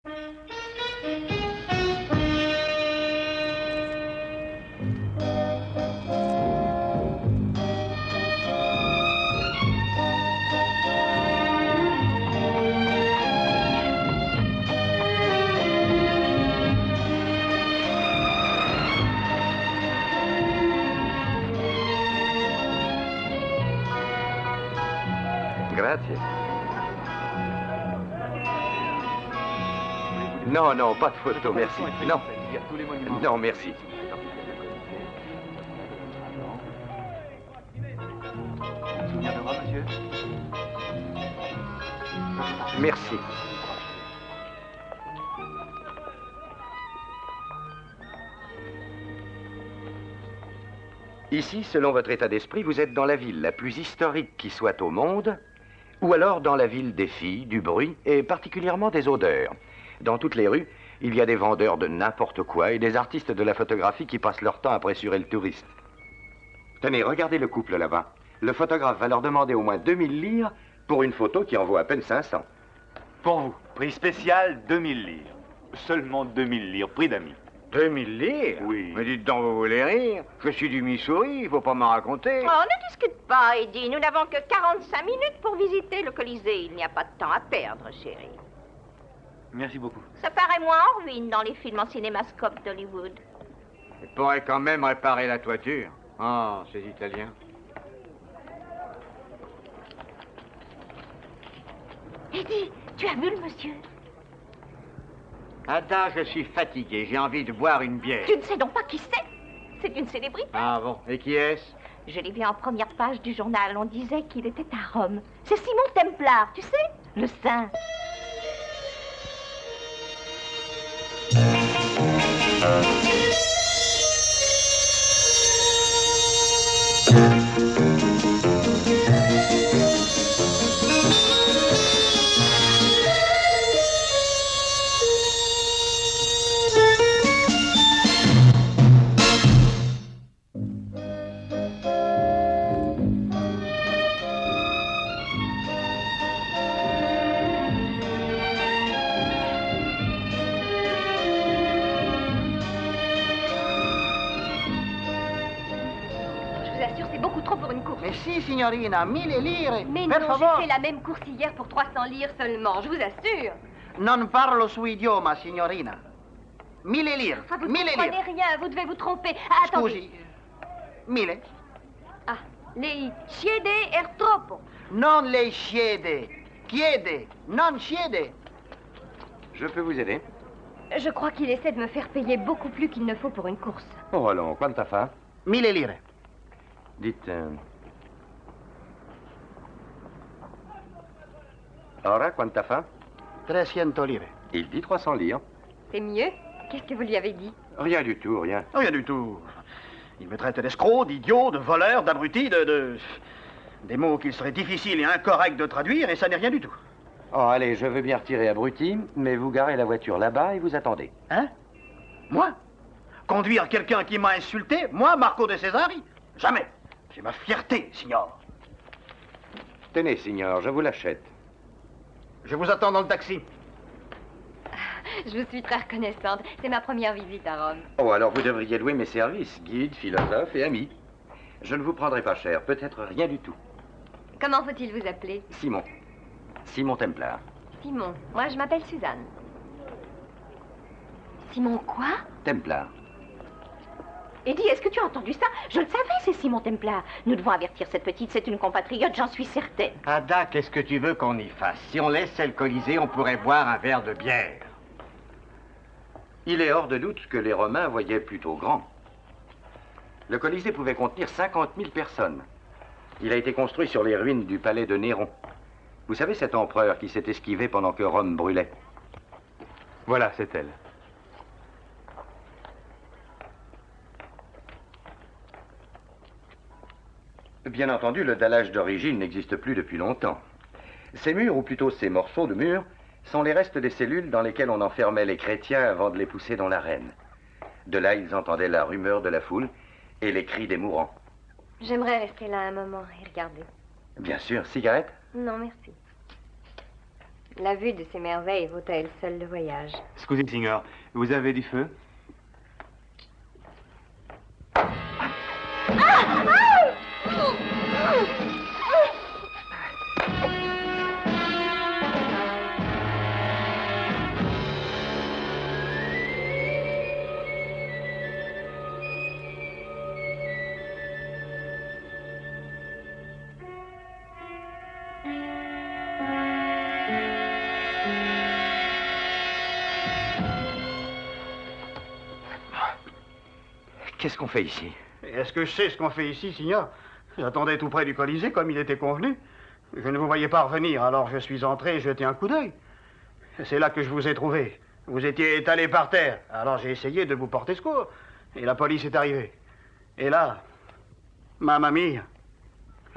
Grazie. Non, non, pas de photo, merci. Non. Non, merci. Souvenir de moi, monsieur? Merci. Ici, selon votre état d'esprit, vous êtes dans la ville la plus historique qui soit au monde, ou alors dans la ville des filles, du bruit et particulièrement des odeurs. Dans toutes les rues, il y a des vendeurs de n'importe quoi et des artistes de la photographie qui passent leur temps à pressurer le touriste. Tenez, regardez le couple là-bas. Le photographe va leur demander au moins 2000 lires pour une photo qui en vaut à peine 500. Pour vous, prix spécial 2000 lires. Seulement 2000 lires, prix d'amis. 2000 lires? Oui. Mais dites donc, vous voulez rire? Je suis du Missouri, il faut pas m'en raconter. Oh, ne discute pas, Eddie. Nous n'avons que 45 minutes pour visiter le Colisée. Il n'y a pas de temps à perdre, chérie. Merci beaucoup. Ça paraît moins en ruine dans les films en cinémascope d'Hollywood. Il pourrait quand même réparer la toiture. Oh, ces Italiens. Eddie, tu as vu le monsieur? Ada, je suis fatigué, j'ai envie de boire une bière. Tu ne sais donc pas qui c'est? C'est une célébrité. Ah bon, et qui est-ce? Je l'ai vu en première page du journal. On disait qu'il était à Rome. C'est Simon Templar, tu sais? Le saint. Mais si, signorina, 1000 lire. Mais per non, favore. j'ai fait la même course hier pour 300 lire seulement, je vous assure. Non parlo suo idioma, signorina. 1000 lire. Enfin, vous ne 1000 comprenez lire. rien, vous devez vous tromper. Ah, attendez. Scusi. 1000. Ah, lei chiede er troppo. Non lei chiede. Chiede. Non chiede. Je peux vous aider? Je crois qu'il essaie de me faire payer beaucoup plus qu'il ne faut pour une course. Oh, allons, quanta fa? 1000 lire. Dites... Ora, quanta fa? 300 lire. Il dit 300 lire. C'est mieux? Qu'est-ce que vous lui avez dit? Rien du tout, rien. Rien du tout. Il me traite d'escroc, d'idiot, de voleur, d'abruti, des mots qu'il serait difficile et incorrect de traduire, et ça n'est rien du tout. Oh, allez, je veux bien retirer abruti, mais vous garez la voiture là-bas et vous attendez. Hein? Moi? Conduire quelqu'un qui m'a insulté? Moi, Marco de Cesari? Jamais. C'est ma fierté, signor. Tenez, signor, je vous l'achète. Je vous attends dans le taxi. Je vous suis très reconnaissante. C'est ma première visite à Rome. Oh, alors vous devriez louer mes services, guide, philosophe et ami. Je ne vous prendrai pas cher, peut-être rien du tout. Comment faut-il vous appeler? Simon. Simon Templar. Simon. Moi, je m'appelle Suzanne. Simon quoi? Templar. Eddie, est-ce que tu as entendu ça? Je le savais, c'est Simon Templar. Nous devons avertir cette petite, c'est une compatriote, j'en suis certaine. Ada, qu'est-ce que tu veux qu'on y fasse? Si on laissait le Colisée, on pourrait boire un verre de bière. Il est hors de doute que les Romains voyaient plutôt grand. Le Colisée pouvait contenir 50 000 personnes. Il a été construit sur les ruines du palais de Néron. Vous savez cet empereur qui s'est esquivé pendant que Rome brûlait? Voilà, c'est elle. Bien entendu, le dallage d'origine n'existe plus depuis longtemps. Ces murs, ou plutôt ces morceaux de murs, sont les restes des cellules dans lesquelles on enfermait les chrétiens avant de les pousser dans l'arène. De là, ils entendaient la rumeur de la foule et les cris des mourants. J'aimerais rester là un moment et regarder. Bien sûr, cigarette? Non, merci. La vue de ces merveilles vaut à elle seule le voyage. Scusi, signor, vous avez du feu? Qu'est-ce qu'on fait ici? Est-ce que je sais ce qu'on fait ici, signor? J'attendais tout près du Colisée, comme il était convenu. Je ne vous voyais pas revenir, alors je suis entré et jeté un coup d'œil. C'est là que je vous ai trouvé. Vous étiez étalé par terre, alors j'ai essayé de vous porter secours. Et la police est arrivée. Et là, mamma mia.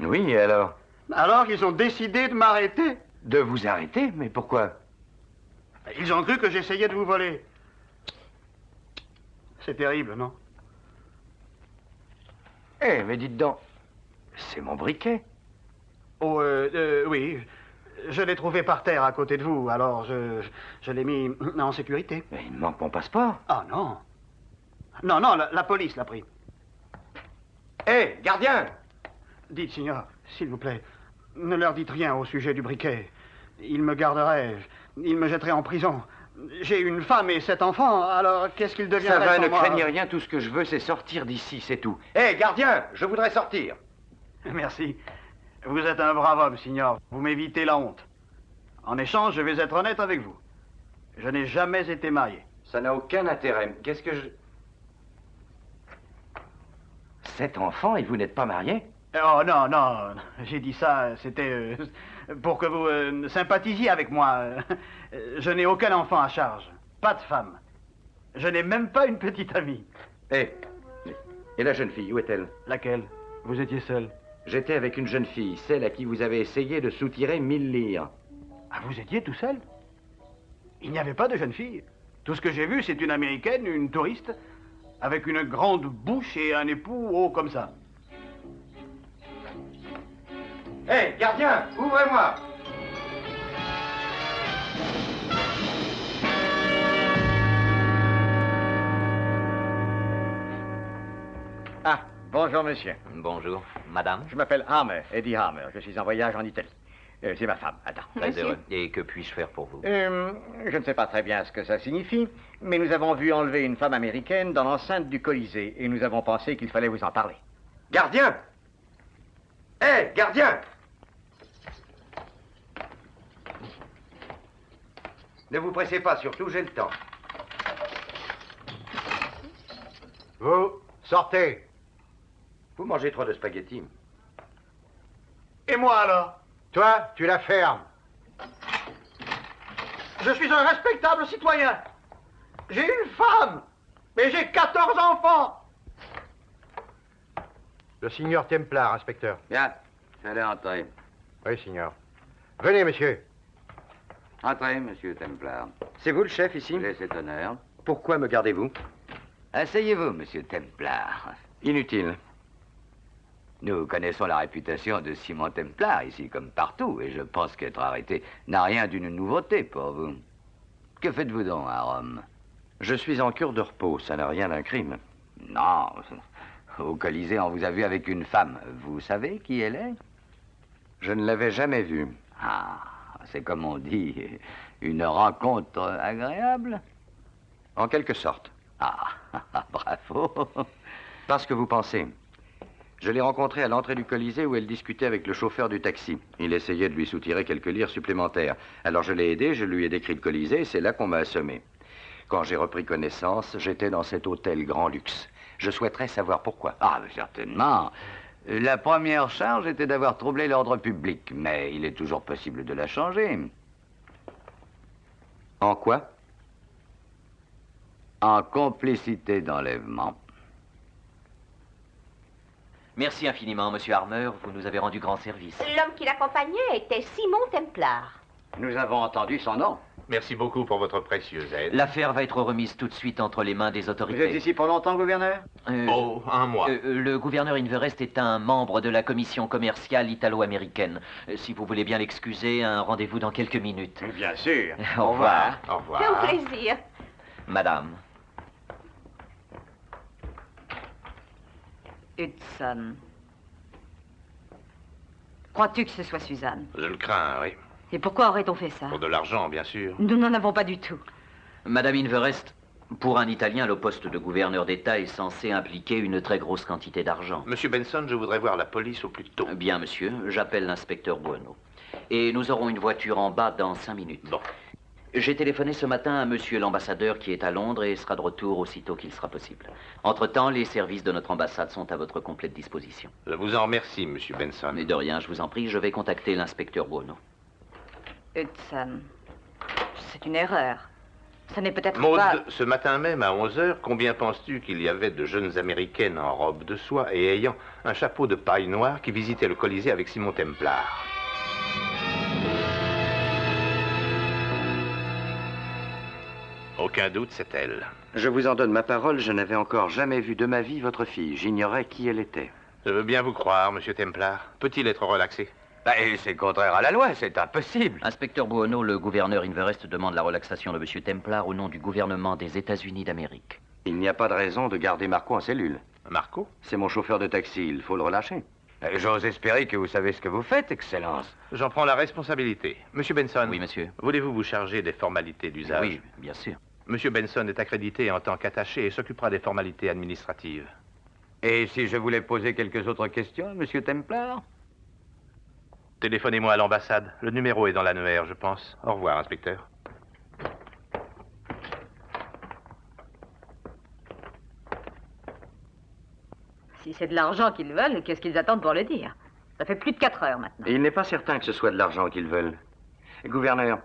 Oui, et alors? Alors ils ont décidé de m'arrêter. De vous arrêter? Mais pourquoi? Ils ont cru que j'essayais de vous voler. C'est terrible, non? Eh, mais dites donc, c'est mon briquet. Oh, oui. Je l'ai trouvé par terre à côté de vous, alors je l'ai mis en sécurité. Mais il me manque mon passeport. Ah non. Non, non, la police l'a pris. Hé, gardien! Dites, signor, s'il vous plaît, ne leur dites rien au sujet du briquet. Ils me garderaient, ils me jetteraient en prison. J'ai une femme et 7 enfants, alors qu'est-ce qu'ils deviendraient Ça va, sans ne moi? craignez rien, tout ce que je veux, c'est sortir d'ici, c'est tout. Hé, gardien, je voudrais sortir. Merci. Vous êtes un brave homme, signor. Vous m'évitez la honte. En échange, je vais être honnête avec vous. Je n'ai jamais été marié. Ça n'a aucun intérêt. Qu'est-ce que je... 7 enfants et vous n'êtes pas marié? Oh non, non, j'ai dit ça, c'était pour que vous sympathisiez avec moi. Je n'ai aucun enfant à charge, pas de femme. Je n'ai même pas une petite amie. Hé, et la jeune fille, où est-elle? Laquelle? Vous étiez seul. J'étais avec une jeune fille, celle à qui vous avez essayé de soutirer 1000 livres. Ah, vous étiez tout seul? Il n'y avait pas de jeune fille. Tout ce que j'ai vu, c'est une Américaine, une touriste, avec une grande bouche et un époux haut comme ça. Hé, gardien, ouvrez-moi! Ah, bonjour, monsieur. Bonjour, madame. Je m'appelle Harmer, Eddie Harmer. Je suis en voyage en Italie. C'est ma femme. Attends. Très heureux. Et que puis-je faire pour vous? Je ne sais pas très bien ce que ça signifie, mais nous avons vu enlever une femme américaine dans l'enceinte du Colisée et nous avons pensé qu'il fallait vous en parler. Gardien! Hé, gardien! Ne vous pressez pas, surtout, j'ai le temps. Vous, sortez. Vous mangez trop de spaghettis. Et moi alors? Toi, tu la fermes. Je suis un respectable citoyen. J'ai une femme, mais j'ai 14 enfants. Le signor Templar, inspecteur. Bien, allez entrer. Oui, signor. Venez, monsieur. Entrez, monsieur Templar. C'est vous le chef ici? J'ai cet honneur. Pourquoi me gardez-vous? Asseyez-vous, monsieur Templar. Inutile. Nous connaissons la réputation de Simon Templar ici comme partout, et je pense qu'être arrêté n'a rien d'une nouveauté pour vous. Que faites-vous donc à Rome? Je suis en cure de repos, ça n'a rien d'un crime. Non, au Colisée, on vous a vu avec une femme. Vous savez qui elle est? Je ne l'avais jamais vue. Ah, c'est comme on dit, une rencontre agréable? En quelque sorte. Ah, bravo. Parce que vous pensez. Je l'ai rencontrée à l'entrée du Colisée où elle discutait avec le chauffeur du taxi. Il essayait de lui soutirer quelques livres supplémentaires. Alors je l'ai aidé, je lui ai décrit le Colisée et c'est là qu'on m'a assommé. Quand j'ai repris connaissance, j'étais dans cet hôtel grand luxe. Je souhaiterais savoir pourquoi. Ah, mais certainement. La première charge était d'avoir troublé l'ordre public, mais il est toujours possible de la changer. En quoi? En complicité d'enlèvement. Merci infiniment, monsieur Harmer. Vous nous avez rendu grand service. L'homme qui l'accompagnait était Simon Templar. Nous avons entendu son nom. Merci beaucoup pour votre précieuse aide. L'affaire va être remise tout de suite entre les mains des Vous autorités. êtes ici pour longtemps, gouverneur? Oh, un mois. Le gouverneur Inverest est un membre de la commission commerciale italo-américaine. Si vous voulez bien l'excuser, un rendez-vous dans quelques minutes. Bien sûr. Au revoir. Au revoir. Quel plaisir. Madame. Hudson. Crois-tu que ce soit Suzanne? Je le crains, oui. Et pourquoi aurait-on fait ça? Pour de l'argent, bien sûr. Nous n'en avons pas du tout. Madame Inverest, pour un Italien, le poste de gouverneur d'État est censé impliquer une très grosse quantité d'argent. Monsieur Benson, je voudrais voir la police au plus tôt. Bien, monsieur. J'appelle l'inspecteur Buono. Et nous aurons une voiture en bas dans 5 minutes. Bon. J'ai téléphoné ce matin à monsieur l'ambassadeur qui est à Londres et sera de retour aussitôt qu'il sera possible. Entre-temps, les services de notre ambassade sont à votre complète disposition. Je vous en remercie, monsieur Benson. Mais de rien, je vous en prie, je vais contacter l'inspecteur Buono. Hudson. C'est une erreur. Ce n'est peut-être Maud, pas... ce matin même, à 11 h, combien penses-tu qu'il y avait de jeunes Américaines en robe de soie et ayant un chapeau de paille noire qui visitaient le Colisée avec Simon Templar? Aucun doute, c'est elle. Je vous en donne ma parole, je n'avais encore jamais vu de ma vie votre fille. J'ignorais qui elle était. Je veux bien vous croire, monsieur Templar. Peut-il être relaxé? C'est contraire à la loi, c'est impossible. Inspecteur Buono, le gouverneur Inverest demande la relaxation de monsieur Templar au nom du gouvernement des États-Unis d'Amérique. Il n'y a pas de raison de garder Marco en cellule. Marco? C'est mon chauffeur de taxi, il faut le relâcher. J'ose espérer que vous savez ce que vous faites, Excellence. J'en prends la responsabilité. Monsieur Benson. Oui, monsieur. Voulez-vous vous charger des formalités d'usage? Oui, bien sûr. Monsieur Benson est accrédité en tant qu'attaché et s'occupera des formalités administratives. Et si je voulais poser quelques autres questions, monsieur Templar? Téléphonez-moi à l'ambassade. Le numéro est dans l'annuaire, je pense. Au revoir, inspecteur. Si c'est de l'argent qu'ils veulent, qu'est-ce qu'ils attendent pour le dire? Ça fait plus de 4 heures maintenant. Et il n'est pas certain que ce soit de l'argent qu'ils veulent. Gouverneur,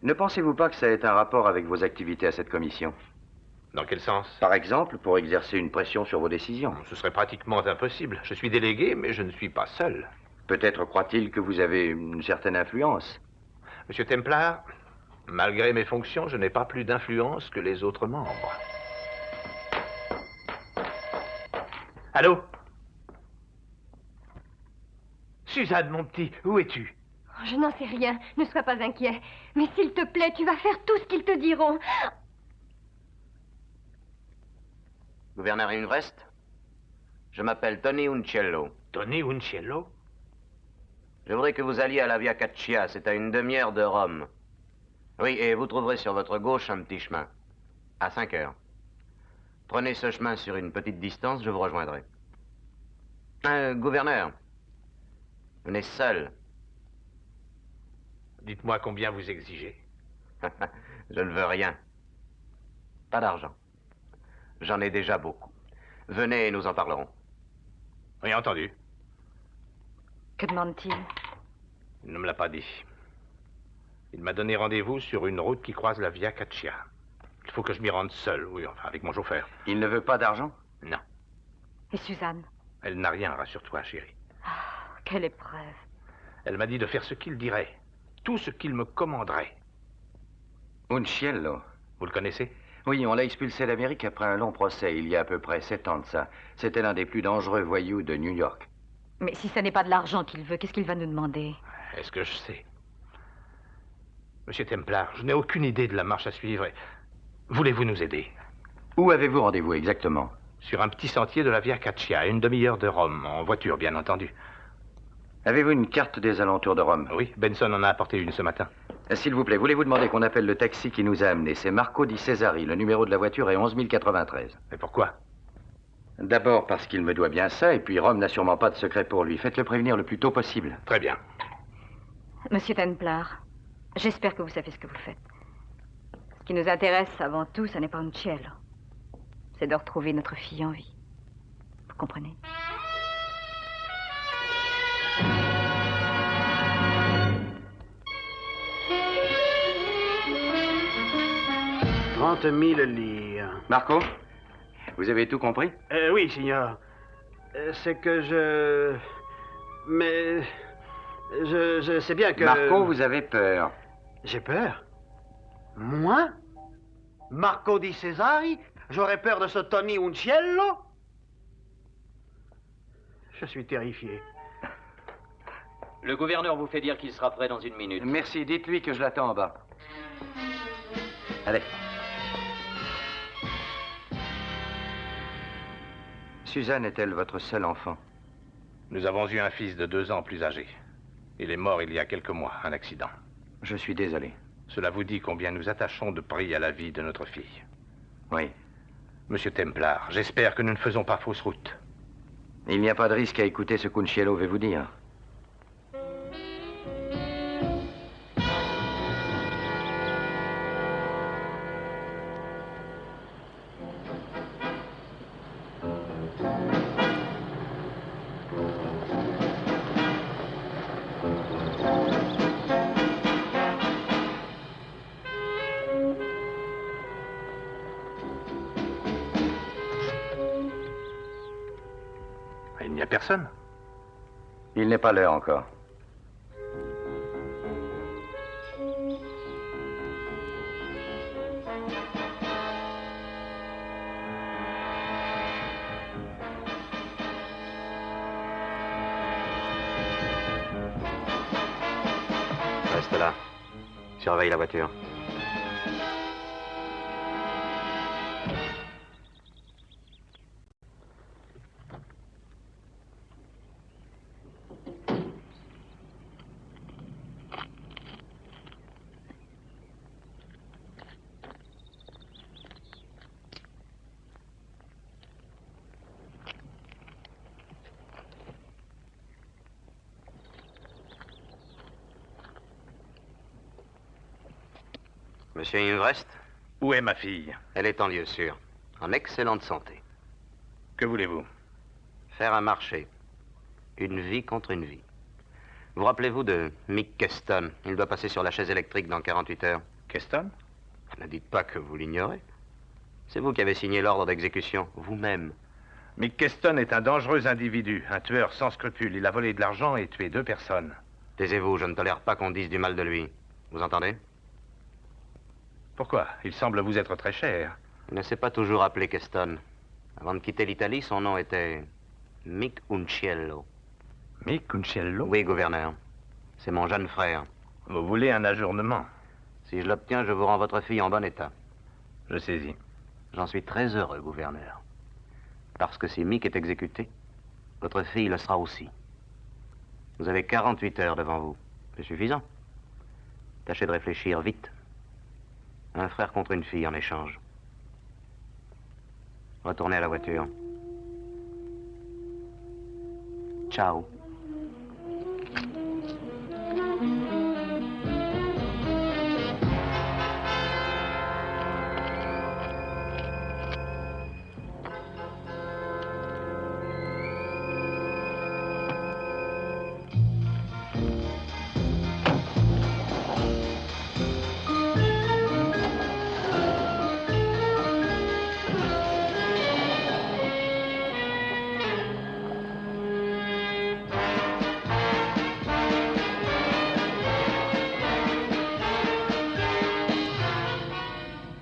ne pensez-vous pas que ça ait un rapport avec vos activités à cette commission? Dans quel sens? Par exemple, pour exercer une pression sur vos décisions. Ce serait pratiquement impossible. Je suis délégué, mais je ne suis pas seul. Peut-être croit-il que vous avez une certaine influence. Monsieur Templar, malgré mes fonctions, je n'ai pas plus d'influence que les autres membres. Allô? Suzanne, mon petit, où es-tu? Je n'en sais rien. Ne sois pas inquiet. Mais s'il te plaît, tu vas faire tout ce qu'ils te diront. Gouverneur Inverest, je m'appelle Tony Uncello. Tony Uncello? Je voudrais que vous alliez à la Via Caccia, c'est à une demi-heure de Rome. Oui, et vous trouverez sur votre gauche un petit chemin. À 5 heures. Prenez ce chemin sur une petite distance, je vous rejoindrai. Gouverneur, vous n'êtes seul. Dites-moi combien vous exigez. Je ne veux rien. Pas d'argent. J'en ai déjà beaucoup. Venez et nous en parlerons. Oui, entendu. Que demande-t-il? Il ne me l'a pas dit. Il m'a donné rendez-vous sur une route qui croise la Via Caccia. Il faut que je m'y rende seul, oui, enfin, avec mon chauffeur. Il ne veut pas d'argent? Non. Et Suzanne? Elle n'a rien, rassure-toi, chérie. Ah, quelle épreuve. Elle m'a dit de faire ce qu'il dirait. Tout ce qu'il me commanderait. Uncello. Vous le connaissez? Oui, on l'a expulsé d'Amérique après un long procès, il y a à peu près 7 ans de ça. C'était l'un des plus dangereux voyous de New York. Mais si ça n'est pas de l'argent qu'il veut, qu'est-ce qu'il va nous demander? Est-ce que je sais? Monsieur Templar, je n'ai aucune idée de la marche à suivre. Voulez-vous nous aider? Où avez-vous rendez-vous exactement? Sur un petit sentier de la Via Caccia, à une demi-heure de Rome, en voiture, bien entendu. Avez-vous une carte des alentours de Rome? Oui, Benson en a apporté une ce matin. S'il vous plaît, voulez-vous demander qu'on appelle le taxi qui nous a amenés? C'est Marco di Cesari, le numéro de la voiture est 11 093. Mais pourquoi? D'abord parce qu'il me doit bien ça, et puis Rome n'a sûrement pas de secret pour lui. Faites-le prévenir le plus tôt possible. Très bien. Monsieur Templar, j'espère que vous savez ce que vous faites. Ce qui nous intéresse avant tout, ce n'est pas Uncello. C'est de retrouver notre fille en vie. Vous comprenez? « 30 000 livres. Marco, vous avez tout compris? Oui, signor. C'est que je... Mais... Je sais bien que... Marco, vous avez peur. J'ai peur? Moi? Marco di Cesari? J'aurais peur de ce Tony Unciello? Je suis terrifié. Le gouverneur vous fait dire qu'il sera prêt dans 1 minute. Merci, dites-lui que je l'attends en bas. Allez. Suzanne est-elle votre seul enfant? Nous avons eu un fils de 2 ans plus âgé. Il est mort il y a quelques mois, un accident. Je suis désolé. Cela vous dit combien nous attachons de prix à la vie de notre fille. Oui. Monsieur Templar, j'espère que nous ne faisons pas fausse route. Il n'y a pas de risque à écouter ce qu'Unciello veut vous dire. Il n'y a personne. Il n'est pas l'heure encore. Reste là. Surveille la voiture. Monsieur Invrest? Où est ma fille? Elle est en lieu sûr, en excellente santé. Que voulez-vous? Faire un marché. Une vie contre une vie. Vous rappelez-vous de Mick Keston? Il doit passer sur la chaise électrique dans 48 heures. Keston? Ne dites pas que vous l'ignorez. C'est vous qui avez signé l'ordre d'exécution, vous-même. Mick Keston est un dangereux individu, un tueur sans scrupules. Il a volé de l'argent et tué 2 personnes. Taisez-vous, je ne tolère pas qu'on dise du mal de lui. Vous entendez? Pourquoi? Il semble vous être très cher. Il ne s'est pas toujours appelé Keston. Avant de quitter l'Italie, son nom était Mick Unciello. Mick Unciello? Oui, gouverneur. C'est mon jeune frère. Vous voulez un ajournement? Si je l'obtiens, je vous rends votre fille en bon état. Je saisis. J'en suis très heureux, gouverneur. Parce que si Mick est exécuté, votre fille le sera aussi. Vous avez 48 heures devant vous. C'est suffisant. Tâchez de réfléchir vite. Un frère contre une fille en échange. Retournez à la voiture. Ciao.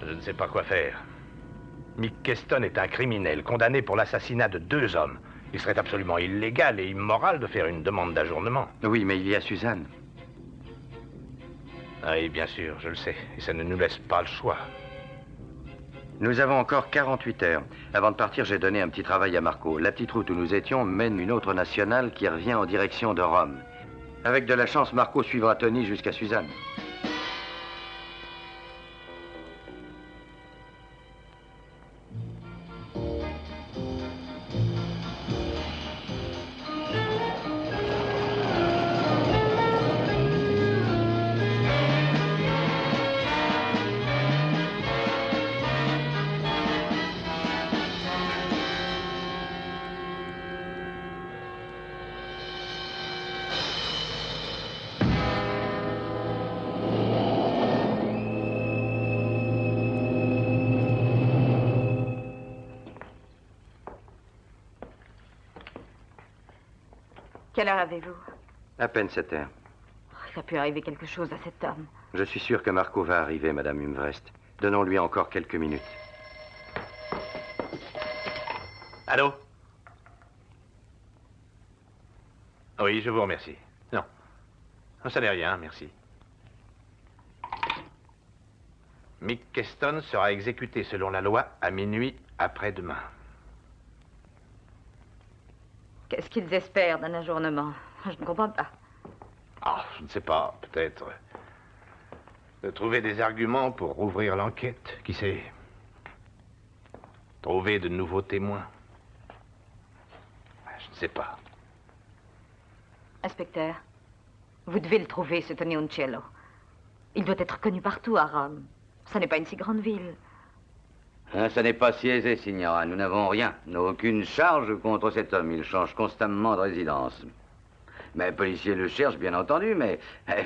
Je ne sais pas quoi faire. Mick Keston est un criminel condamné pour l'assassinat de 2 hommes. Il serait absolument illégal et immoral de faire une demande d'ajournement. Oui, mais il y a Suzanne. Ah oui, bien sûr, je le sais. Et ça ne nous laisse pas le choix. Nous avons encore 48 heures. Avant de partir, j'ai donné un petit travail à Marco. La petite route où nous étions mène une autre nationale qui revient en direction de Rome. Avec de la chance, Marco suivra Tony jusqu'à Suzanne. Quelle heure avez-vous? À peine 7 heures. Oh, Il a pu arriver quelque chose à cet homme. Je suis sûr que Marco va arriver, Madame Humvrest. Donnons-lui encore quelques minutes. Allô? Oui, je vous remercie. Non. Ça n'est rien, merci. Mick Keston sera exécuté selon la loi à minuit après-demain. Qu'est-ce qu'ils espèrent d'un ajournement? Je ne comprends pas. Ah, je ne sais pas, peut-être. De trouver des arguments pour rouvrir l'enquête, qui sait. Trouver de nouveaux témoins. Je ne sais pas. Inspecteur, vous devez le trouver, ce Tony Uncello. Il doit être connu partout à Rome. Ce n'est pas une si grande ville. Ça n'est pas si aisé, signora. Nous n'avons rien, aucune charge contre cet homme. Il change constamment de résidence. Mais les policiers le cherchent, bien entendu, mais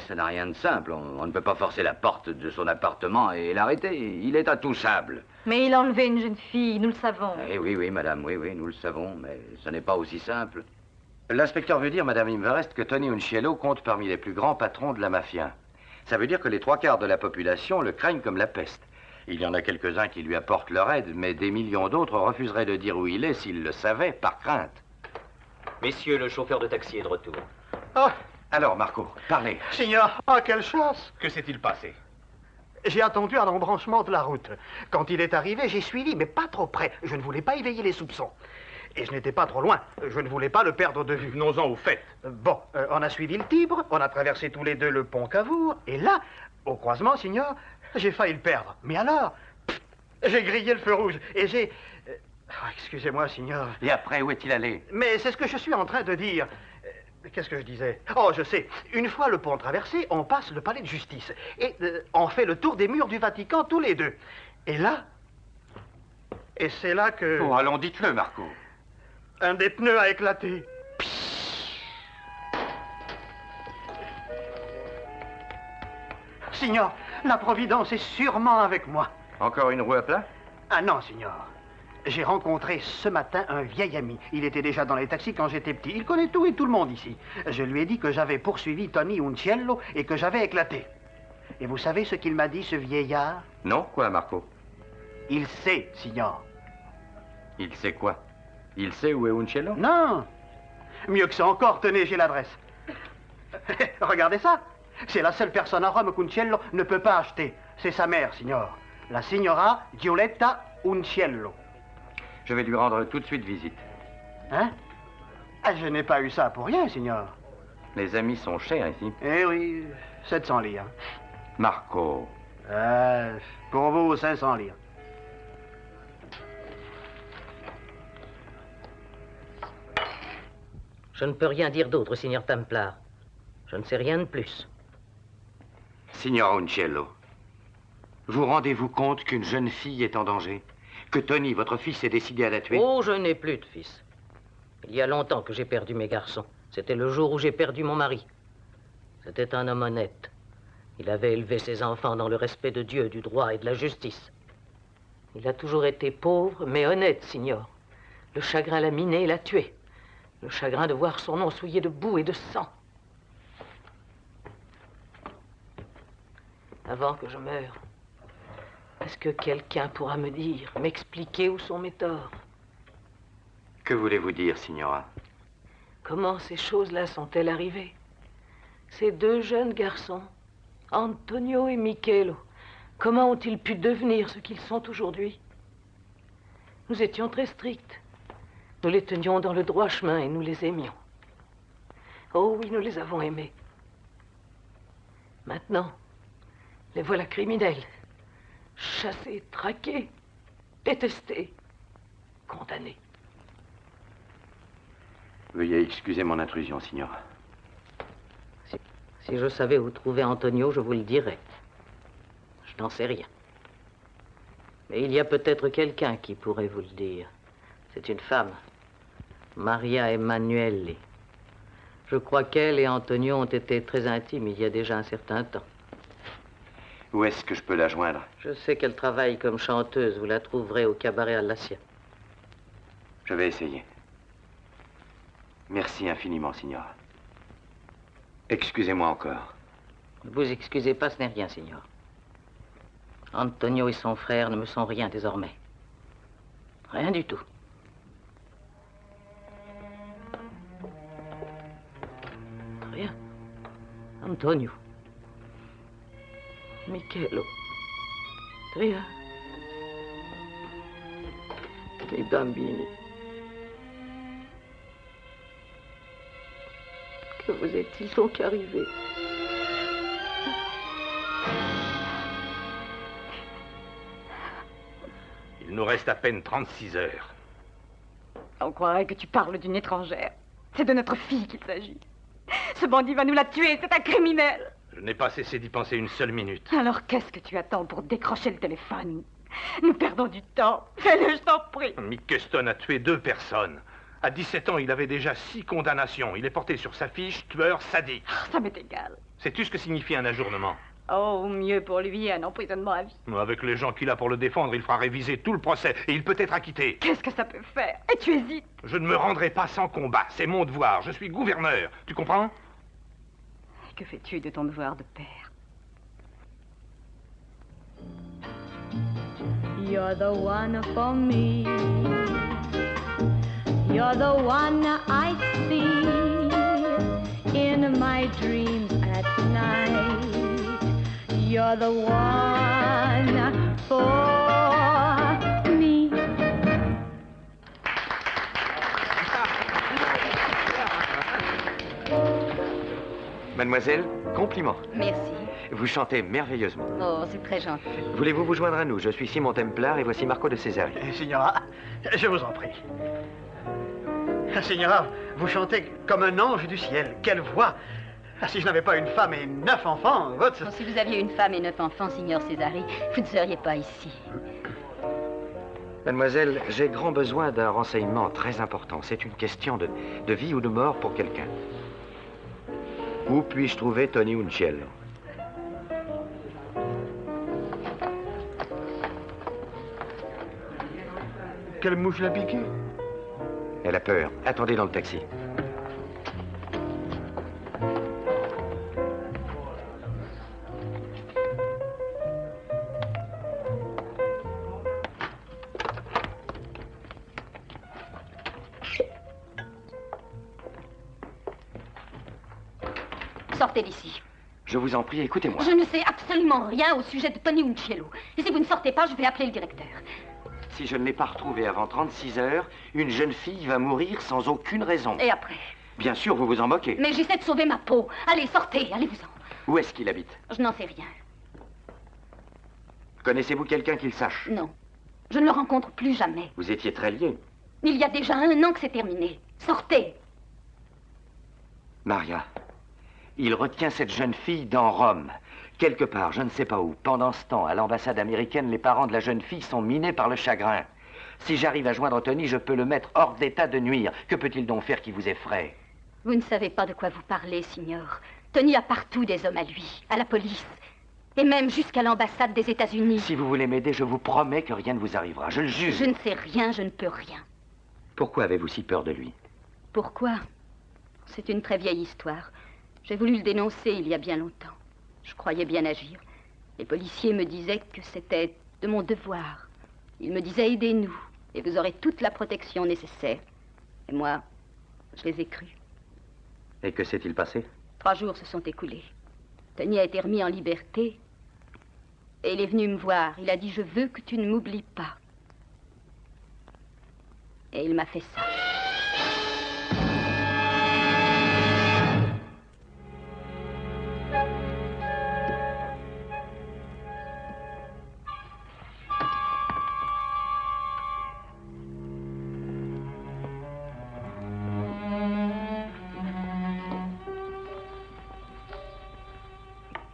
ça n'a rien de simple. On ne peut pas forcer la porte de son appartement et l'arrêter. Il est intouchable. Mais il a enlevé une jeune fille, nous le savons. Eh oui, oui, madame, oui, oui, nous le savons, mais ce n'est pas aussi simple. L'inspecteur veut dire, Madame Humvrest, que Tony Uncello compte parmi les plus grands patrons de la mafia. Ça veut dire que les 3/4 de la population le craignent comme la peste. Il y en a quelques-uns qui lui apportent leur aide, mais des millions d'autres refuseraient de dire où il est s'ils le savaient, par crainte. Messieurs, le chauffeur de taxi est de retour. Oh, alors, Marco, parlez. Signor, oh, quelle chance! Que s'est-il passé? J'ai attendu à l'embranchement de la route. Quand il est arrivé, j'ai suivi, mais pas trop près. Je ne voulais pas éveiller les soupçons. Et je n'étais pas trop loin. Je ne voulais pas le perdre de vue. Venons-en au fait. Bon, on a suivi le Tibre, on a traversé tous les deux le pont Cavour, et là, au croisement, signor, j'ai failli le perdre. Mais alors, j'ai grillé le feu rouge, et j'ai... excusez-moi, signor. Et après, où est-il allé? Mais c'est ce que je suis en train de dire. Qu'est-ce que je disais? Oh, je sais. Une fois le pont traversé, on passe le palais de justice. Et on fait le tour des murs du Vatican tous les deux. Et là... Et c'est là que... Oh, allons, dites-le, Marco. Un des pneus a éclaté. Signor, la Providence est sûrement avec moi. Encore une roue à plat? Ah non, signor. J'ai rencontré ce matin un vieil ami. Il était déjà dans les taxis quand j'étais petit. Il connaît tout et tout le monde ici. Je lui ai dit que j'avais poursuivi Tony Uncello et que j'avais éclaté. Et vous savez ce qu'il m'a dit, ce vieillard? Non, quoi, Marco? Il sait, signor. Il sait quoi? Il sait où est Uncello? Non. Mieux que ça encore, tenez, j'ai l'adresse. Regardez ça. C'est la seule personne à Rome qu'Uncello ne peut pas acheter. C'est sa mère, signor. La signora Giulietta Uncello. Je vais lui rendre tout de suite visite. Hein? Ah, je n'ai pas eu ça pour rien, signor. Les amis sont chers ici. Eh oui, 700 lire. Marco. Pour vous, 500 lire. Je ne peux rien dire d'autre, signor Templar. Je ne sais rien de plus. Signor Uncello, vous rendez-vous compte qu'une jeune fille est en danger? Que Tony, votre fils, est décidé à la tuer? Oh, je n'ai plus de fils. Il y a longtemps que j'ai perdu mes garçons. C'était le jour où j'ai perdu mon mari. C'était un homme honnête. Il avait élevé ses enfants dans le respect de Dieu, du droit et de la justice. Il a toujours été pauvre, mais honnête, signor. Le chagrin l'a miné et l'a tué. Le chagrin de voir son nom souillé de boue et de sang. Avant que je meure, est-ce que quelqu'un pourra me dire, m'expliquer où sont mes torts? Que voulez-vous dire, signora? Comment ces choses-là sont-elles arrivées? Ces deux jeunes garçons, Antonio et Michelo, comment ont-ils pu devenir ce qu'ils sont aujourd'hui? Nous étions très stricts. Nous les tenions dans le droit chemin et nous les aimions. Oh oui, nous les avons aimés. Maintenant, les voilà criminels. Chassés, traqués, détestés, condamnés. Veuillez excuser mon intrusion, signora. Si je savais où trouver Antonio, je vous le dirais. Je n'en sais rien. Mais il y a peut-être quelqu'un qui pourrait vous le dire. C'est une femme, Maria Emanuele. Je crois qu'elle et Antonio ont été très intimes il y a déjà un certain temps. Où est-ce que je peux la joindre? Je sais qu'elle travaille comme chanteuse. Vous la trouverez au cabaret Allassia. Je vais essayer. Merci infiniment, signora. Excusez-moi encore. Ne vous excusez pas, ce n'est rien, signor. Antonio et son frère ne me sont rien désormais. Rien du tout. Rien. Antonio. Michelo. Rien. Les bambini. Que vous est-il donc arrivé? Il nous reste à peine 36 heures. On croirait que tu parles d'une étrangère. C'est de notre fille qu'il s'agit. Ce bandit va nous la tuer, c'est un criminel. Je n'ai pas cessé d'y penser une seule minute. Alors qu'est-ce que tu attends pour décrocher le téléphone? Nous perdons du temps. Fais-le, je t'en prie. Mick Keston a tué 2 personnes. À 17 ans, il avait déjà 6 condamnations. Il est porté sur sa fiche tueur sadique. Ça m'est égal. Sais-tu ce que signifie un ajournement? Oh, mieux pour lui, un emprisonnement à vie. Avec les gens qu'il a pour le défendre, il fera réviser tout le procès et il peut être acquitté. Qu'est-ce que ça peut faire? Et tu hésites? Je ne me rendrai pas sans combat. C'est mon devoir. Je suis gouverneur. Tu comprends? Que fais-tu de ton devoir de père? You're the one for me. You're the one I see in my dreams at night. You're the one for me. Mademoiselle, compliment. Merci. Vous chantez merveilleusement. Oh, c'est très gentil. Voulez-vous vous joindre à nous? Je suis Simon Templar et voici Marco de César. Signora, je vous en prie. Signora, vous chantez comme un ange du ciel. Quelle voix! Si je n'avais pas une femme et 9 enfants, votre... Oh, si vous aviez une femme et 9 enfants, signor Césari, vous ne seriez pas ici. Mademoiselle, j'ai grand besoin d'un renseignement très important. C'est une question de vie ou de mort pour quelqu'un. Où puis-je trouver Tony Unciello? Quelle mouche l'a piqué? Elle a peur. Attendez dans le taxi. Sortez d'ici. Je vous en prie, écoutez-moi. Je ne sais absolument rien au sujet de Tony Unciello. Et si vous ne sortez pas, je vais appeler le directeur. Si je ne l'ai pas retrouvée avant 36 heures, une jeune fille va mourir sans aucune raison. Et après? Bien sûr, vous vous en moquez. Mais j'essaie de sauver ma peau. Allez, sortez, allez-vous-en. Où est-ce qu'il habite? Je n'en sais rien. Connaissez-vous quelqu'un qui le sache? Non. Je ne le rencontre plus jamais. Vous étiez très liés. Il y a déjà 1 an que c'est terminé. Sortez. Maria, il retient cette jeune fille dans Rome. Quelque part, je ne sais pas où. Pendant ce temps, à l'ambassade américaine, les parents de la jeune fille sont minés par le chagrin. Si j'arrive à joindre Tony, je peux le mettre hors d'état de nuire. Que peut-il donc faire qui vous effraie? Vous ne savez pas de quoi vous parlez, signor. Tony a partout des hommes à lui, à la police, et même jusqu'à l'ambassade des États-Unis. Si vous voulez m'aider, je vous promets que rien ne vous arrivera. Je le juge. Je ne sais rien, je ne peux rien. Pourquoi avez-vous si peur de lui? Pourquoi? C'est une très vieille histoire. J'ai voulu le dénoncer il y a bien longtemps. Je croyais bien agir. Les policiers me disaient que c'était de mon devoir. Ils me disaient, aidez-nous, et vous aurez toute la protection nécessaire. Et moi, je les ai crus. Et que s'est-il passé? 3 jours se sont écoulés. Tony a été remis en liberté. Et il est venu me voir. Il a dit, je veux que tu ne m'oublies pas. Et il m'a fait ça.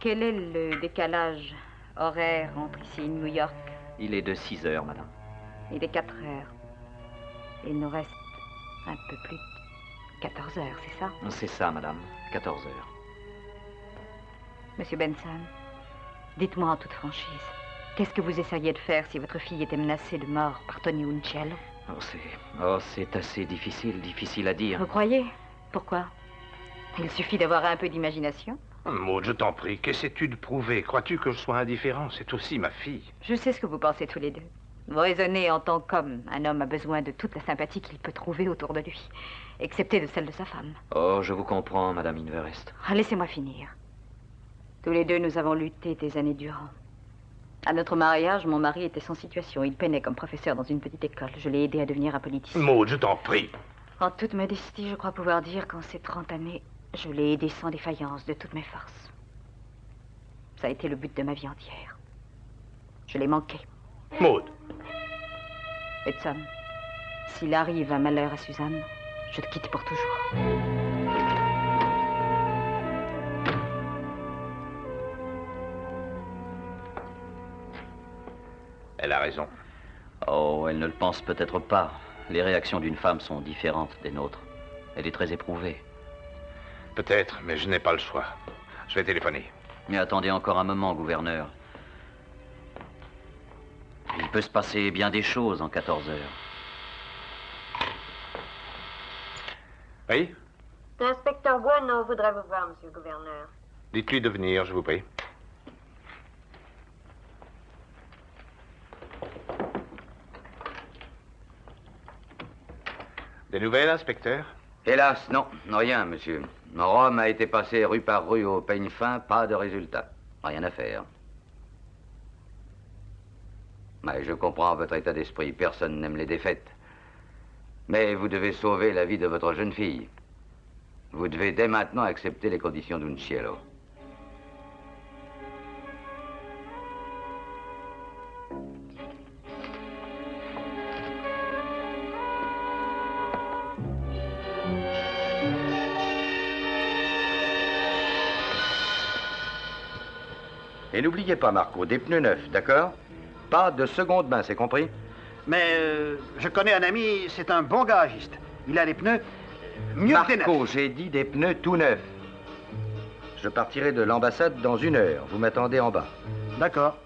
Quel est le décalage horaire entre ici et New York? Il est de 6 heures, madame. Il est 4 heures. Il nous reste un peu plus de 14 heures, c'est ça? C'est ça, madame. 14 heures. Monsieur Benson, dites-moi en toute franchise, qu'est-ce que vous essayez de faire si votre fille était menacée de mort par Tony Unciello? C'est assez difficile à dire. Vous croyez? Pourquoi? Il suffit d'avoir un peu d'imagination. Maud, je t'en prie, qu'essaies-tu de prouver? Crois-tu que je sois indifférent? C'est aussi ma fille. Je sais ce que vous pensez tous les deux. Vous raisonnez en tant qu'homme. Un homme a besoin de toute la sympathie qu'il peut trouver autour de lui, excepté de celle de sa femme. Oh, je vous comprends, Madame Inverest. Ah, laissez-moi finir. Tous les deux, nous avons lutté des années durant. À notre mariage, mon mari était sans situation. Il peinait comme professeur dans une petite école. Je l'ai aidé à devenir un politicien. Maud, je t'en prie. En toute modestie, je crois pouvoir dire qu'en ces 30 années, je l'ai aidé sans défaillance, de toutes mes forces. Ça a été le but de ma vie entière. Je l'ai manqué. Maud. Edson, s'il arrive un malheur à Suzanne, je te quitte pour toujours. Elle a raison. Oh, elle ne le pense peut-être pas. Les réactions d'une femme sont différentes des nôtres. Elle est très éprouvée. Peut-être, mais je n'ai pas le choix. Je vais téléphoner. Mais attendez encore un moment, gouverneur. Il peut se passer bien des choses en 14 heures. Oui? L'inspecteur Bueno voudrait vous voir, monsieur le gouverneur. Dites-lui de venir, je vous prie. Des nouvelles, inspecteur? Hélas, non, rien, monsieur. Rome a été passé rue par rue au peigne fin, pas de résultat. Rien à faire. Mais je comprends votre état d'esprit. Personne n'aime les défaites. Mais vous devez sauver la vie de votre jeune fille. Vous devez dès maintenant accepter les conditions d'Uncielo. Et n'oubliez pas, Marco, des pneus neufs, d'accord? Pas de seconde main, c'est compris? Mais je connais un ami, c'est un bon garagiste. Il a des pneus mieux que des neufs. Marco, j'ai dit des pneus tout neufs. Je partirai de l'ambassade dans 1 heure. Vous m'attendez en bas. D'accord.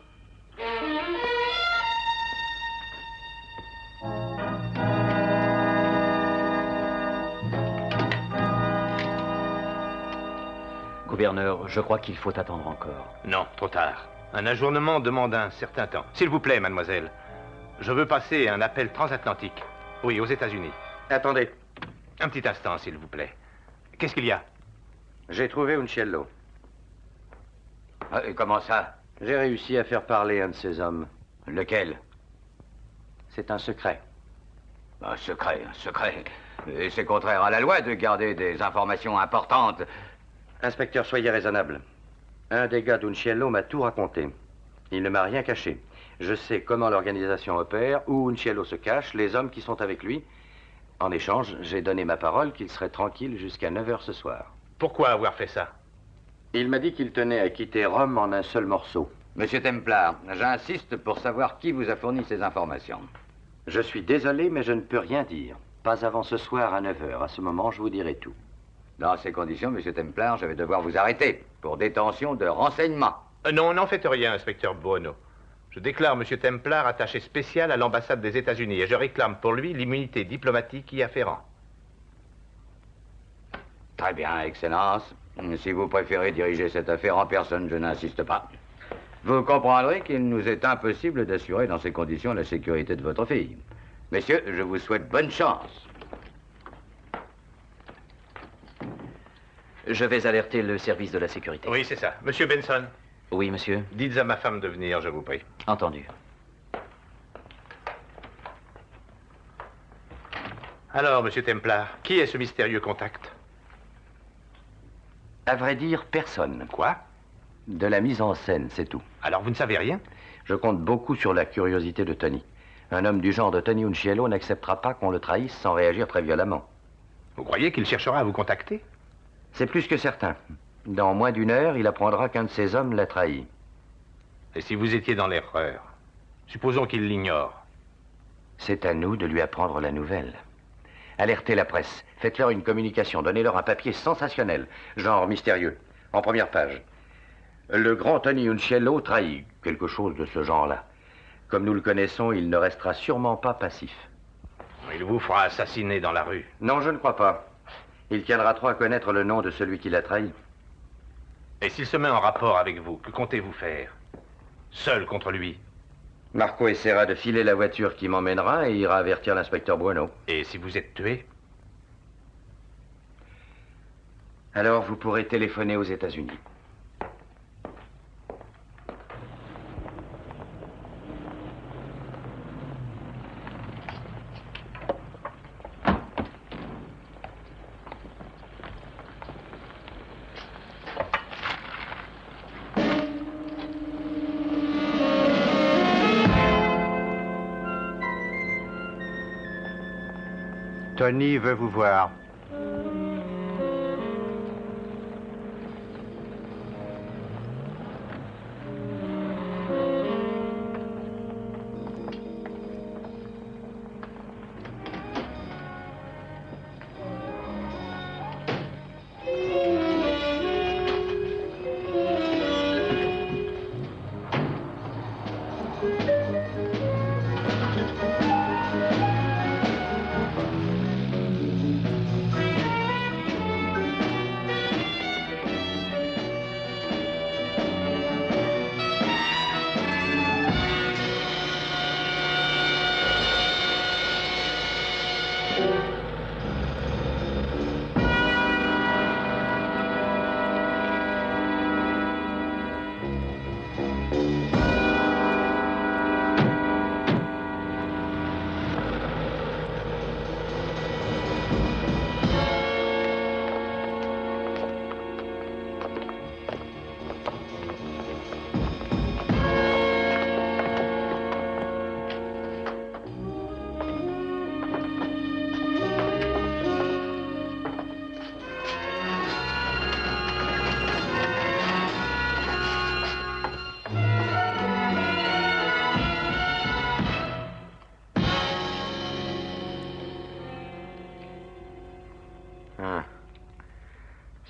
Gouverneur, je crois qu'il faut attendre encore. Non, trop tard. Un ajournement demande un certain temps. S'il vous plaît, mademoiselle. Je veux passer un appel transatlantique. Oui, aux États-Unis. Attendez. Un petit instant, s'il vous plaît. Qu'est-ce qu'il y a? J'ai trouvé Uncielo. Et comment ça? J'ai réussi à faire parler un de ces hommes. Lequel? C'est un secret. Un secret, un secret. Et c'est contraire à la loi de garder des informations importantes. Inspecteur, soyez raisonnable. Un des gars d'Uncielo m'a tout raconté. Il ne m'a rien caché. Je sais comment l'organisation opère, où Uncielo se cache, les hommes qui sont avec lui. En échange, j'ai donné ma parole qu'il serait tranquille jusqu'à 9 h ce soir. Pourquoi avoir fait ça? Il m'a dit qu'il tenait à quitter Rome en un seul morceau. Monsieur Templar, j'insiste pour savoir qui vous a fourni ces informations. Je suis désolé, mais je ne peux rien dire. Pas avant ce soir à 9 h. À ce moment, je vous dirai tout. Dans ces conditions, monsieur Templar, je vais devoir vous arrêter pour détention de renseignements. Non, n'en faites rien, inspecteur Bueno. Je déclare monsieur Templar attaché spécial à l'ambassade des États-Unis et je réclame pour lui l'immunité diplomatique y afférent. Très bien, Excellence. Si vous préférez diriger cette affaire en personne, je n'insiste pas. Vous comprendrez qu'il nous est impossible d'assurer dans ces conditions la sécurité de votre fille. Messieurs, je vous souhaite bonne chance. Je vais alerter le service de la sécurité. Oui, c'est ça. Monsieur Benson. Oui, monsieur. Dites à ma femme de venir, je vous prie. Entendu. Alors, monsieur Templar, qui est ce mystérieux contact? À vrai dire, personne. Quoi? De la mise en scène, c'est tout. Alors, vous ne savez rien? Je compte beaucoup sur la curiosité de Tony. Un homme du genre de Tony Uncielo n'acceptera pas qu'on le trahisse sans réagir très violemment. Vous croyez qu'il cherchera à vous contacter? C'est plus que certain. Dans moins d'1 heure, il apprendra qu'un de ces hommes l'a trahi. Et si vous étiez dans l'erreur? Supposons qu'il l'ignore. C'est à nous de lui apprendre la nouvelle. Alertez la presse. Faites-leur une communication. Donnez-leur un papier sensationnel, genre mystérieux, en première page. Le grand Tony Uncielo trahit, quelque chose de ce genre-là. Comme nous le connaissons, il ne restera sûrement pas passif. Il vous fera assassiner dans la rue. Non, je ne crois pas. Il tiendra trop à connaître le nom de celui qui l'a trahi. Et s'il se met en rapport avec vous, que comptez-vous faire? Seul contre lui? Marco essaiera de filer la voiture qui m'emmènera et ira avertir l'inspecteur Bueno. Et si vous êtes tué? Alors vous pourrez téléphoner aux États-Unis. Tony veut vous voir.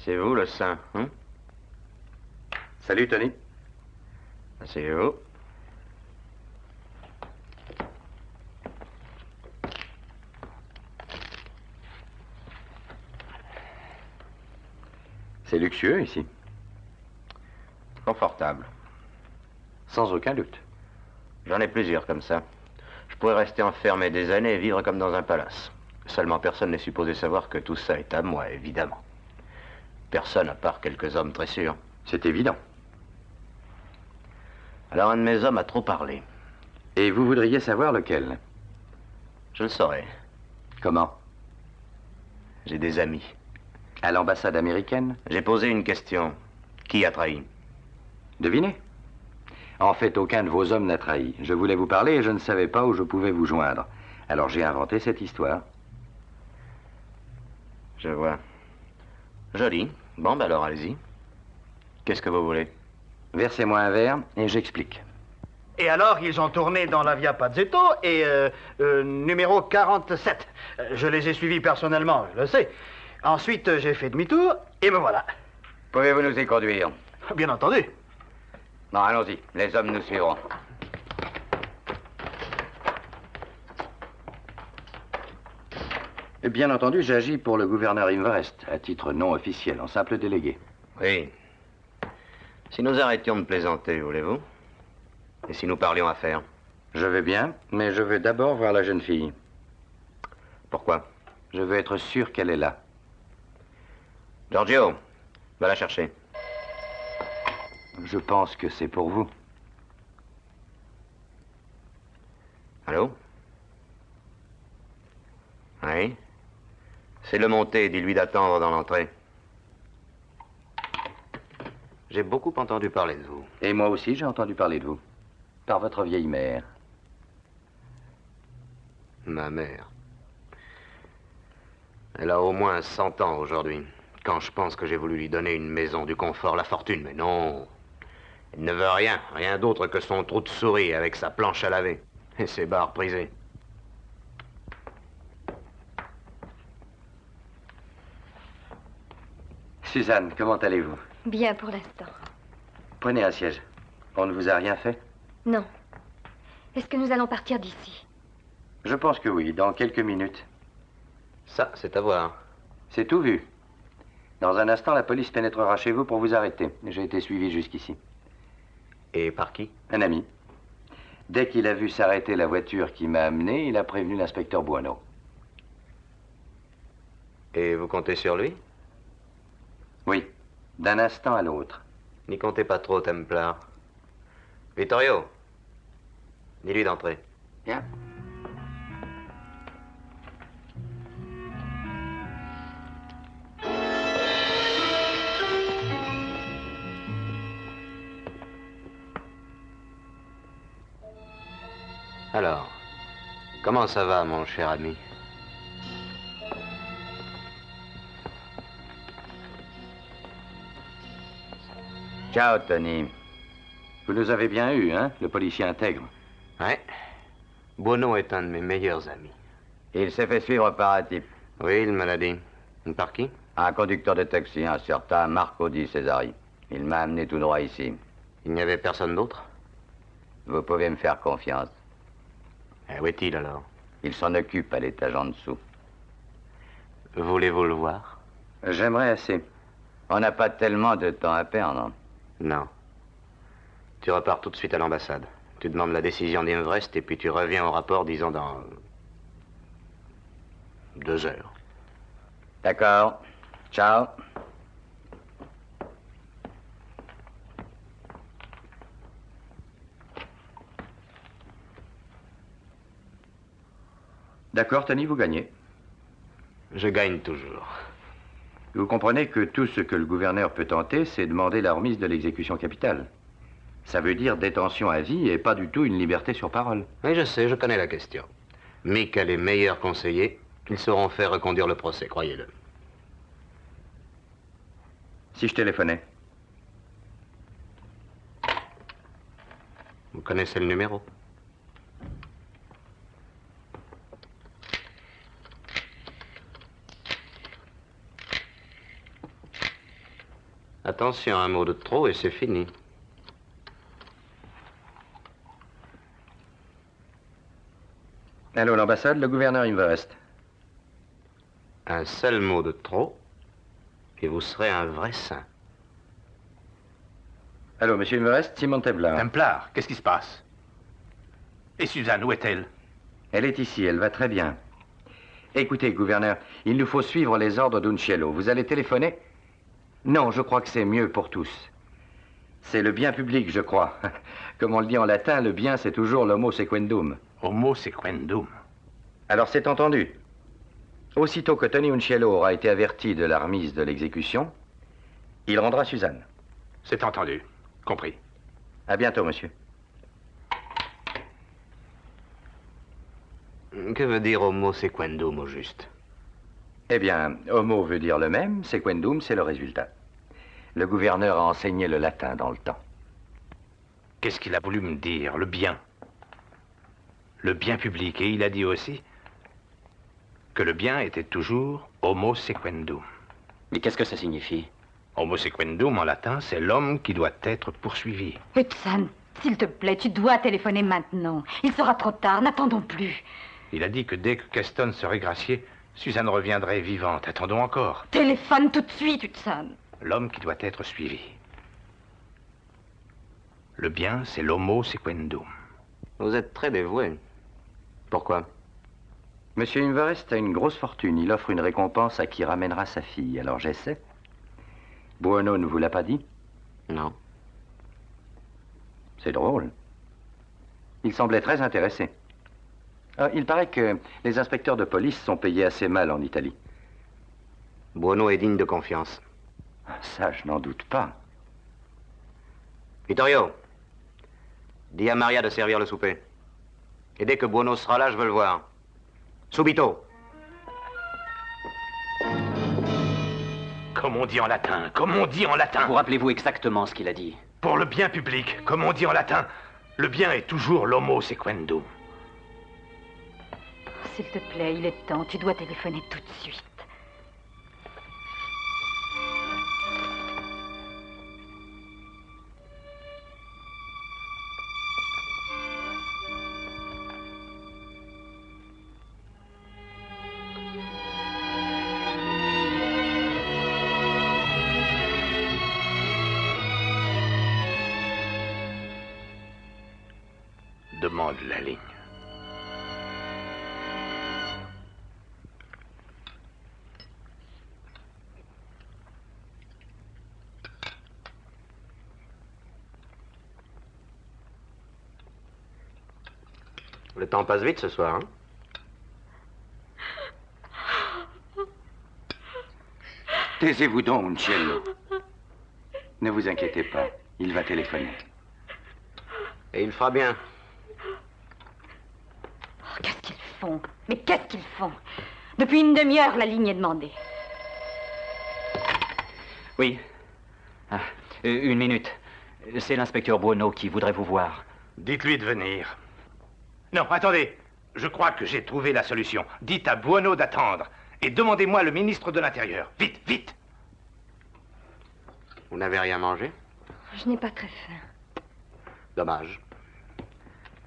C'est vous, le saint, hein? Salut, Tony. C'est vous. C'est luxueux, ici. Confortable. Sans aucun doute. J'en ai plusieurs comme ça. Je pourrais rester enfermé des années et vivre comme dans un palace. Seulement, personne n'est supposé savoir que tout ça est à moi, évidemment. Personne, à part quelques hommes très sûrs. C'est évident. Alors, un de mes hommes a trop parlé. Et vous voudriez savoir lequel? Je le saurai. Comment? J'ai des amis. À l'ambassade américaine? J'ai posé une question. Qui a trahi? Devinez. En fait, aucun de vos hommes n'a trahi. Je voulais vous parler et je ne savais pas où je pouvais vous joindre. Alors j'ai inventé cette histoire. Je vois. Joli. Bon, ben alors, allez-y. Qu'est-ce que vous voulez? Versez-moi un verre et j'explique. Et alors, ils ont tourné dans la Via Pazzetto et numéro 47. Je les ai suivis personnellement, je le sais. Ensuite, j'ai fait demi-tour et me voilà. Pouvez-vous nous y conduire? Bien entendu. Non, allons-y. Les hommes nous suivront. Bien entendu, j'agis pour le gouverneur Invest, à titre non officiel, en simple délégué. Oui. Si nous arrêtions de plaisanter, voulez-vous? Et si nous parlions affaires? Je veux bien, mais je veux d'abord voir la jeune fille. Pourquoi? Je veux être sûr qu'elle est là. Giorgio, va la chercher. Je pense que c'est pour vous. Allô? Oui? C'est le monter, dis-lui d'attendre dans l'entrée. J'ai beaucoup entendu parler de vous. Et moi aussi, j'ai entendu parler de vous. Par votre vieille mère. Ma mère. Elle a au moins 100 ans aujourd'hui. Quand je pense que j'ai voulu lui donner une maison, du confort, la fortune, mais non. Elle ne veut rien, rien d'autre que son trou de souris avec sa planche à laver et ses barres brisées. Suzanne, comment allez-vous? Bien pour l'instant. Prenez un siège. On ne vous a rien fait? Non. Est-ce que nous allons partir d'ici? Je pense que oui, dans quelques minutes. Ça, c'est à voir. C'est tout vu. Dans un instant, la police pénétrera chez vous pour vous arrêter. J'ai été suivi jusqu'ici. Et par qui? Un ami. Dès qu'il a vu s'arrêter la voiture qui m'a amené, il a prévenu l'inspecteur Buono. Et vous comptez sur lui? Oui, d'un instant à l'autre. N'y comptez pas trop, Templar. Vittorio, dis-lui d'entrer. Bien. Alors, comment ça va, mon cher ami? Ciao, Tony. Vous nous avez bien eu, hein, le policier intègre. Ouais. Buono est un de mes meilleurs amis. Il s'est fait suivre par un type. Oui, il me l'a dit. Par qui? Un conducteur de taxi, un certain Marco Di Cesari. Il m'a amené tout droit ici. Il n'y avait personne d'autre? Vous pouvez me faire confiance. Où est-il alors? Il s'en occupe à l'étage en dessous. Voulez-vous le voir? J'aimerais assez. On n'a pas tellement de temps à perdre. Non. Tu repars tout de suite à l'ambassade. Tu demandes la décision d'Invrest et puis tu reviens au rapport, disons, dans 2 heures. D'accord. Ciao. D'accord, Tony, vous gagnez. Je gagne toujours. Vous comprenez que tout ce que le gouverneur peut tenter, c'est demander la remise de l'exécution capitale. Ça veut dire détention à vie et pas du tout une liberté sur parole. Oui, je sais, je connais la question. Mick a les meilleurs conseillers. Ils sauront faire reconduire le procès, croyez-le. Si je téléphonais? Vous connaissez le numéro? Attention, un mot de trop et c'est fini. Allô, l'ambassade, le gouverneur Inverest. Un seul mot de trop et vous serez un vrai saint. Allô, monsieur Inverest, Simon Templar. Templar, qu'est-ce qui se passe? Et Suzanne, où est-elle? Elle est ici, elle va très bien. Écoutez, gouverneur, il nous faut suivre les ordres d'Unciello. Vous allez téléphoner? Non, je crois que c'est mieux pour tous. C'est le bien public, je crois. Comme on le dit en latin, le bien, c'est toujours l'homo sequendum. Homo sequendum. Alors, c'est entendu. Aussitôt que Tony Unciello aura été averti de la remise de l'exécution, il rendra Suzanne. C'est entendu. Compris. À bientôt, monsieur. Que veut dire homo sequendum au juste? Eh bien, homo veut dire le même, sequendum, c'est le résultat. Le gouverneur a enseigné le latin dans le temps. Qu'est-ce qu'il a voulu me dire? Le bien. Le bien public. Et il a dit aussi que le bien était toujours homo sequendum. Mais qu'est-ce que ça signifie? Homo sequendum, en latin, c'est l'homme qui doit être poursuivi. Hudson, s'il te plaît, tu dois téléphoner maintenant. Il sera trop tard, n'attendons plus. Il a dit que dès que Keston serait gracié, Suzanne reviendrait vivante. Attendons encore. Téléphone tout de suite, Hudson. L'homme qui doit être suivi. Le bien, c'est l'homo sequendum. Vous êtes très dévoué. Pourquoi? Monsieur Inverest a une grosse fortune. Il offre une récompense à qui ramènera sa fille. Alors j'essaie. Buono ne vous l'a pas dit? Non. C'est drôle. Il semblait très intéressé. Ah, il paraît que les inspecteurs de police sont payés assez mal en Italie. Buono est digne de confiance. Ça, je n'en doute pas. Vittorio, dis à Maria de servir le souper. Et dès que Buono sera là, je veux le voir. Subito. Comme on dit en latin, comme on dit en latin. Vous rappelez-vous exactement ce qu'il a dit? Pour le bien public, comme on dit en latin, le bien est toujours l'homo sequendum. S'il te plaît, il est temps. Tu dois téléphoner tout de suite. demande la ligne. Le temps passe vite ce soir, hein? Taisez-vous donc, Unciello. Ne vous inquiétez pas, il va téléphoner. Et il fera bien. Oh, qu'est-ce qu'ils font? Mais qu'est-ce qu'ils font? Depuis une demi-heure, la ligne est demandée. Oui. Ah, une minute. C'est l'inspecteur Buono qui voudrait vous voir. Dites-lui de venir. Non, attendez. Je crois que j'ai trouvé la solution. Dites à Buono d'attendre. Et demandez-moi le ministre de l'Intérieur. Vite, vite. Vous n'avez rien mangé? Je n'ai pas très faim. Dommage.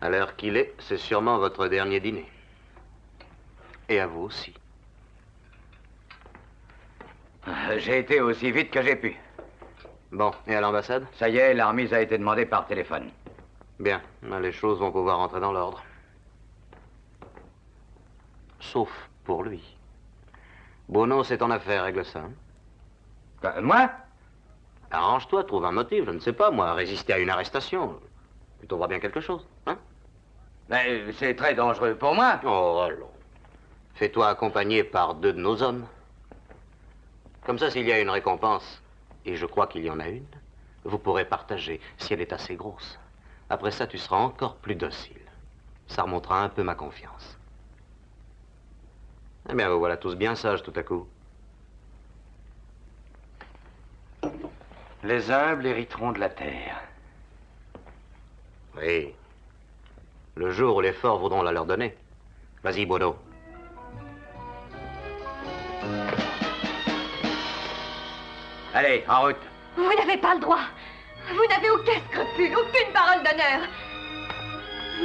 À l'heure qu'il est, c'est sûrement votre dernier dîner. Et à vous aussi. J'ai été aussi vite que j'ai pu. Bon, et à l'ambassade? Ça y est, la remise a été demandée par téléphone. Bien, les choses vont pouvoir entrer dans l'ordre. Sauf pour lui. Buono, c'est ton affaire, règle ça. Hein? Moi? Arrange-toi, trouve un motif, je ne sais pas, moi, résister à une arrestation. Tu trouveras bien quelque chose, hein? Mais c'est très dangereux pour moi. Oh, allons. Fais-toi accompagner par 2 de nos hommes. Comme ça, s'il y a une récompense, et je crois qu'il y en a une, vous pourrez partager, si elle est assez grosse. Après ça, tu seras encore plus docile. Ça remontera un peu ma confiance. Eh bien, vous voilà tous bien sages tout à coup. Les humbles hériteront de la terre. Oui. Le jour où les forts voudront la leur donner. Vas-y, Buono. Allez, en route. Vous n'avez pas le droit. Vous n'avez aucun scrupule, aucune parole d'honneur.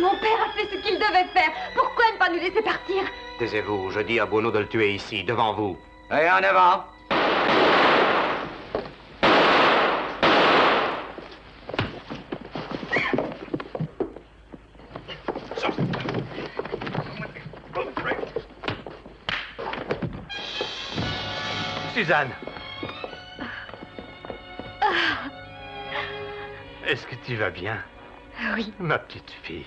Mon père a fait ce qu'il devait faire. Pourquoi ne pas nous laisser partir? Taisez-vous, je dis à Buono de le tuer ici, devant vous. Allez, en avant. Suzanne. Est-ce que tu vas bien? Oui. Ma petite fille.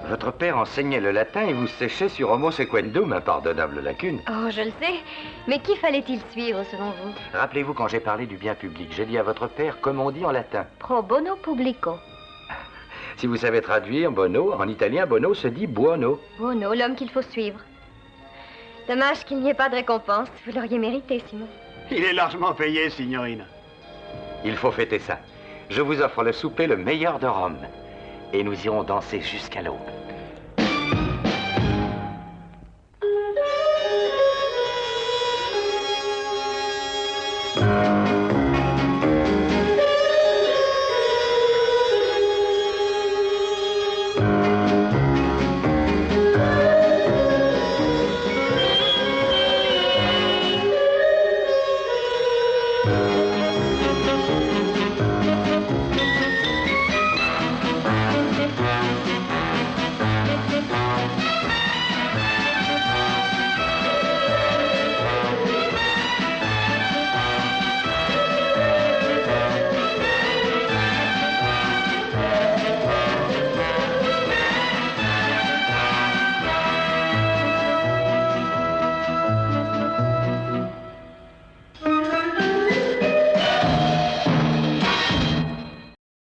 Votre père enseignait le latin et vous séchait sur Homo sequendum, impardonnable lacune. Oh, je le sais. Mais qui fallait-il suivre, selon vous? Rappelez-vous quand j'ai parlé du bien public, j'ai dit à votre père comme on dit en latin. Pro bono publico. Si vous savez traduire bono, en italien, bono se dit buono. Buono, l'homme qu'il faut suivre. Dommage qu'il n'y ait pas de récompense. Vous l'auriez mérité, Simon. Il est largement payé, signorina. Il faut fêter ça. Je vous offre le souper le meilleur de Rome. Et nous irons danser jusqu'à l'aube.